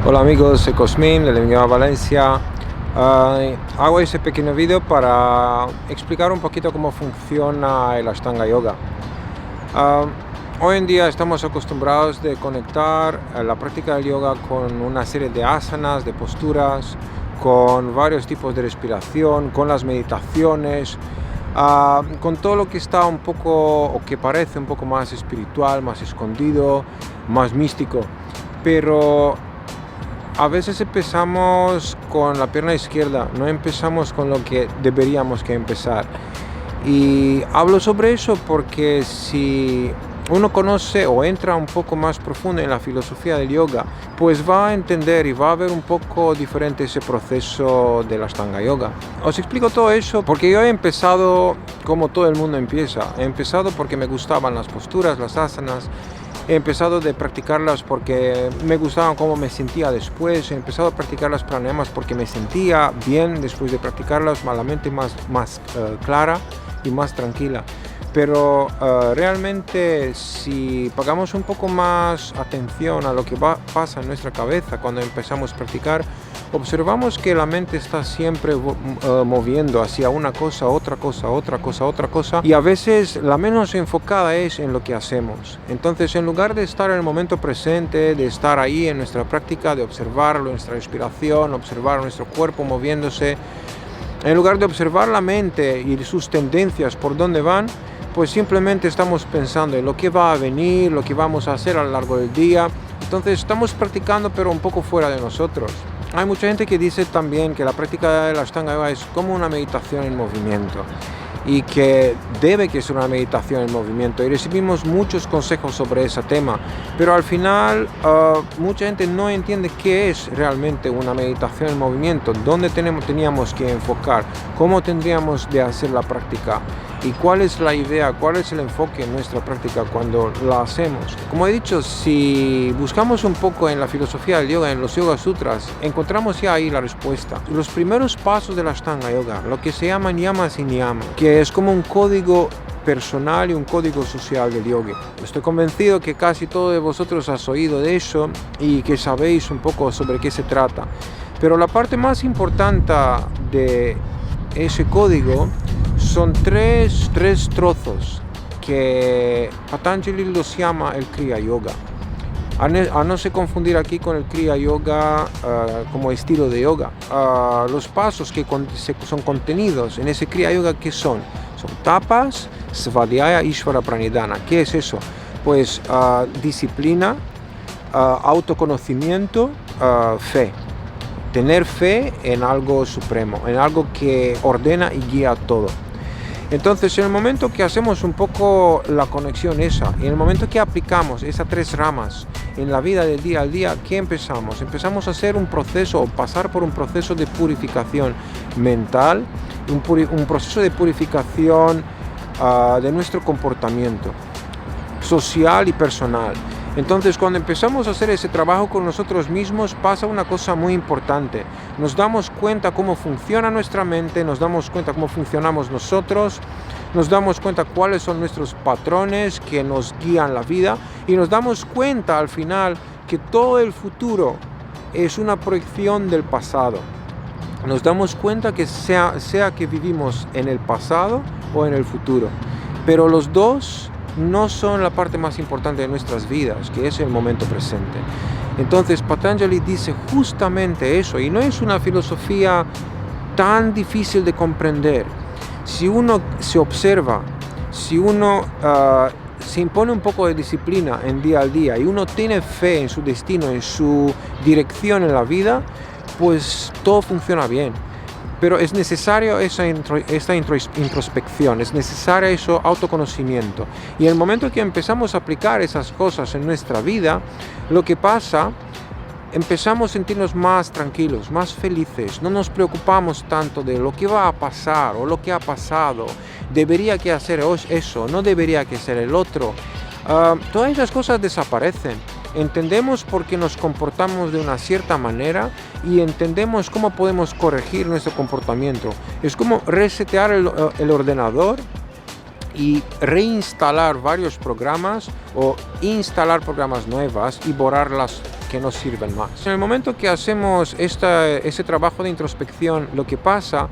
Hola amigos, soy Cosmin de la Valencia. Hago ese pequeño vídeo para explicar un poquito cómo funciona el Ashtanga Yoga. Ah, Hoy en día estamos acostumbrados de conectar la práctica del yoga con una serie de asanas, de posturas, con varios tipos de respiración, con las meditaciones, con todo lo que está un poco o que parece un poco más espiritual, más escondido, más místico. Pero a veces empezamos con la pierna izquierda, no empezamos con lo que deberíamos que empezar. Y hablo sobre eso porque si uno conoce o entra un poco más profundo en la filosofía del yoga, pues va a entender y va a ver un poco diferente ese proceso del Ashtanga Yoga. Os explico todo eso porque yo he empezado como todo el mundo empieza. He empezado porque me gustaban las posturas, las asanas. He empezado de practicarlas porque me gustaban cómo me sentía después. He empezado a practicar las pranayamas porque me sentía bien después de practicarlas, la mente más clara y más tranquila. Pero realmente si pagamos un poco más atención a lo que pasa en nuestra cabeza cuando empezamos a practicar, observamos que la mente está siempre moviendo hacia una cosa, otra cosa, otra cosa, otra cosa, y a veces la menos enfocada es en lo que hacemos. Entonces, en lugar de estar en el momento presente, de estar ahí en nuestra práctica, de observar nuestra respiración, observar nuestro cuerpo moviéndose, en lugar de observar la mente y sus tendencias por dónde van, pues simplemente estamos pensando en lo que va a venir, lo que vamos a hacer a lo largo del día. Entonces estamos practicando pero un poco fuera de nosotros. Hay mucha gente que dice también que la práctica de la Ashtanga Yoga es como una meditación en movimiento y que debe que ser una meditación en movimiento, y recibimos muchos consejos sobre ese tema, pero al final mucha gente no entiende qué es realmente una meditación en movimiento, dónde teníamos que enfocar, cómo tendríamos de hacer la práctica y cuál es la idea, cuál es el enfoque en nuestra práctica cuando la hacemos. Como he dicho, si buscamos un poco en la filosofía del yoga, en los Yoga Sutras, encontramos ya ahí la respuesta. Los primeros pasos de la Ashtanga Yoga, lo que se llaman yamas y niyamas, que es como un código personal y un código social del yoga. Estoy convencido que casi todos de vosotros has oído de eso y que sabéis un poco sobre qué se trata. Pero la parte más importante de ese código son tres trozos que Patanjali los llama el Kriya Yoga. A no se confundir aquí con el Kriya Yoga como estilo de yoga. Los pasos que son contenidos en ese Kriya Yoga, ¿qué son? Son tapas, svadhyaya, ishvara pranidhana. ¿Qué es eso? Pues disciplina, autoconocimiento, fe. Tener fe en algo supremo, en algo que ordena y guía todo. Entonces, en el momento que hacemos un poco la conexión esa, en el momento que aplicamos esas tres ramas en la vida del día al día, ¿qué empezamos? Empezamos a hacer un proceso o pasar por un proceso de purificación mental, un proceso de purificación de nuestro comportamiento social y personal. Entonces, cuando empezamos a hacer ese trabajo con nosotros mismos, pasa una cosa muy importante. Nos damos cuenta cómo funciona nuestra mente, nos damos cuenta cómo funcionamos nosotros, nos damos cuenta cuáles son nuestros patrones que nos guían la vida, y nos damos cuenta al final que todo el futuro es una proyección del pasado. Nos damos cuenta que sea que vivimos en el pasado o en el futuro, pero los dos no son la parte más importante de nuestras vidas, que es el momento presente. Entonces Patanjali dice justamente eso, y no es una filosofía tan difícil de comprender. Si uno se observa, si uno se impone un poco de disciplina en día al día y uno tiene fe en su destino, en su dirección en la vida, pues todo funciona bien. Pero es necesario esta introspección, es necesario ese autoconocimiento. Y en el momento que empezamos a aplicar esas cosas en nuestra vida, lo que pasa, empezamos a sentirnos más tranquilos, más felices. No nos preocupamos tanto de lo que va a pasar o lo que ha pasado. Debería que hacer eso, no debería que hacer el otro. Todas esas cosas desaparecen. Entendemos por qué nos comportamos de una cierta manera y entendemos cómo podemos corregir nuestro comportamiento. Es como resetear el ordenador y reinstalar varios programas o instalar programas nuevas y borrar las que no sirven más. En el momento que hacemos ese trabajo de introspección, lo que pasa,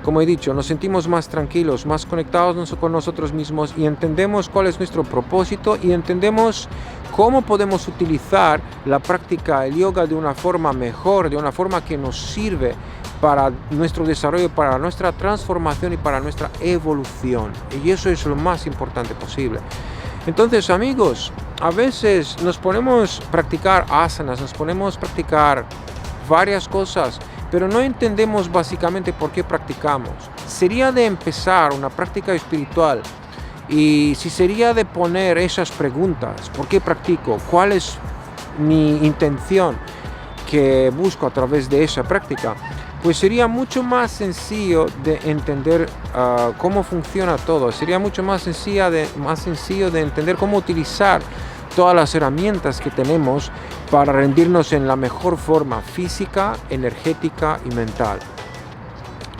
como he dicho, nos sentimos más tranquilos, más conectados con nosotros mismos y entendemos cuál es nuestro propósito y entendemos cómo podemos utilizar la práctica del yoga de una forma mejor, de una forma que nos sirve para nuestro desarrollo, para nuestra transformación y para nuestra evolución. Y eso es lo más importante posible. Entonces, amigos, a veces nos ponemos a practicar asanas, nos ponemos a practicar varias cosas, pero no entendemos básicamente por qué practicamos. Sería de empezar una práctica espiritual y si sería de poner esas preguntas, ¿por qué practico? ¿Cuál es mi intención que busco a través de esa práctica? Pues sería mucho más sencillo de entender cómo funciona todo. Sería mucho más sencillo de entender cómo utilizar todas las herramientas que tenemos para rendirnos en la mejor forma física, energética y mental.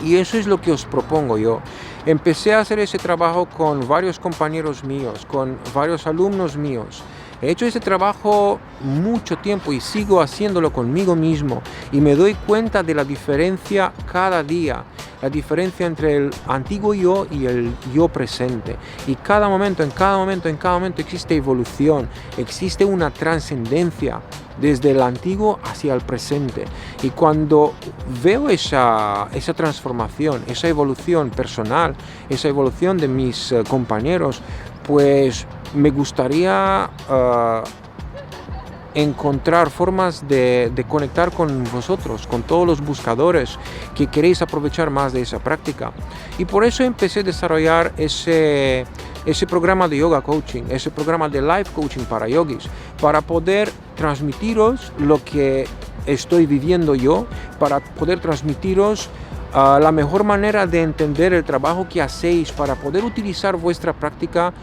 Y eso es lo que os propongo yo. Empecé a hacer ese trabajo con varios compañeros míos, con varios alumnos míos. He hecho ese trabajo mucho tiempo y sigo haciéndolo conmigo mismo y me doy cuenta de la diferencia cada día, la diferencia entre el antiguo yo y el yo presente. Y en cada momento existe evolución, existe una trascendencia desde el antiguo hacia el presente. Y cuando veo esa transformación, esa evolución personal, esa evolución de mis compañeros, pues me gustaría encontrar formas de conectar con vosotros, con todos los buscadores que queréis aprovechar más de esa práctica. Y por eso empecé a desarrollar ese programa de yoga coaching, ese programa de life coaching para yogis, para poder transmitiros lo que estoy viviendo yo, para poder transmitiros la mejor manera de entender el trabajo que hacéis, para poder utilizar vuestra práctica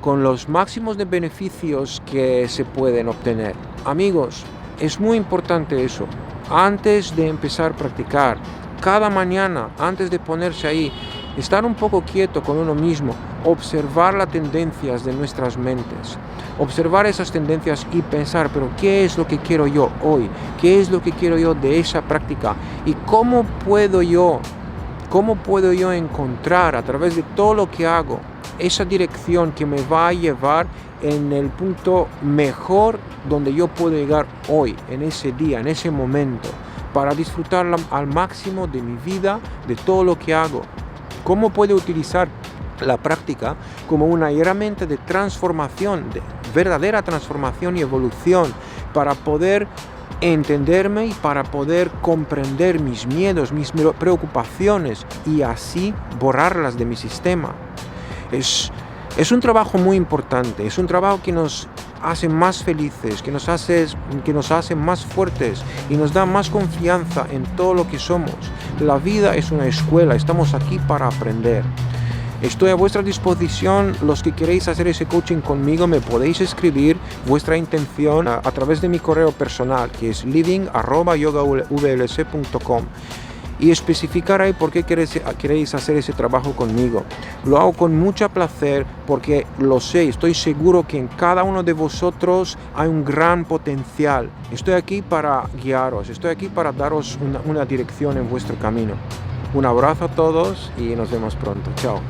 con los máximos de beneficios que se pueden obtener. Amigos, es muy importante eso. Antes de empezar a practicar, cada mañana, antes de ponerse ahí, estar un poco quieto con uno mismo, observar las tendencias de nuestras mentes, observar esas tendencias y pensar, pero ¿qué es lo que quiero yo hoy? ¿Qué es lo que quiero yo de esa práctica? ¿Y cómo puedo yo encontrar a través de todo lo que hago esa dirección que me va a llevar en el punto mejor donde yo puedo llegar hoy, en ese día, en ese momento, para disfrutar al máximo de mi vida, de todo lo que hago? ¿Cómo puedo utilizar la práctica como una herramienta de transformación, de verdadera transformación y evolución, para poder entenderme y para poder comprender mis miedos, mis preocupaciones y así borrarlas de mi sistema? Es un trabajo muy importante, es un trabajo que nos hace más felices, que nos hace más fuertes y nos da más confianza en todo lo que somos. La vida es una escuela, estamos aquí para aprender. Estoy a vuestra disposición. Los que queréis hacer ese coaching conmigo, me podéis escribir vuestra intención a través de mi correo personal, que es living@yogavlc.com, y especificar ahí por qué queréis hacer ese trabajo conmigo. Lo hago con mucho placer porque lo sé, estoy seguro que en cada uno de vosotros hay un gran potencial. Estoy aquí para guiaros, estoy aquí para daros una dirección en vuestro camino. Un abrazo a todos y nos vemos pronto. Chao.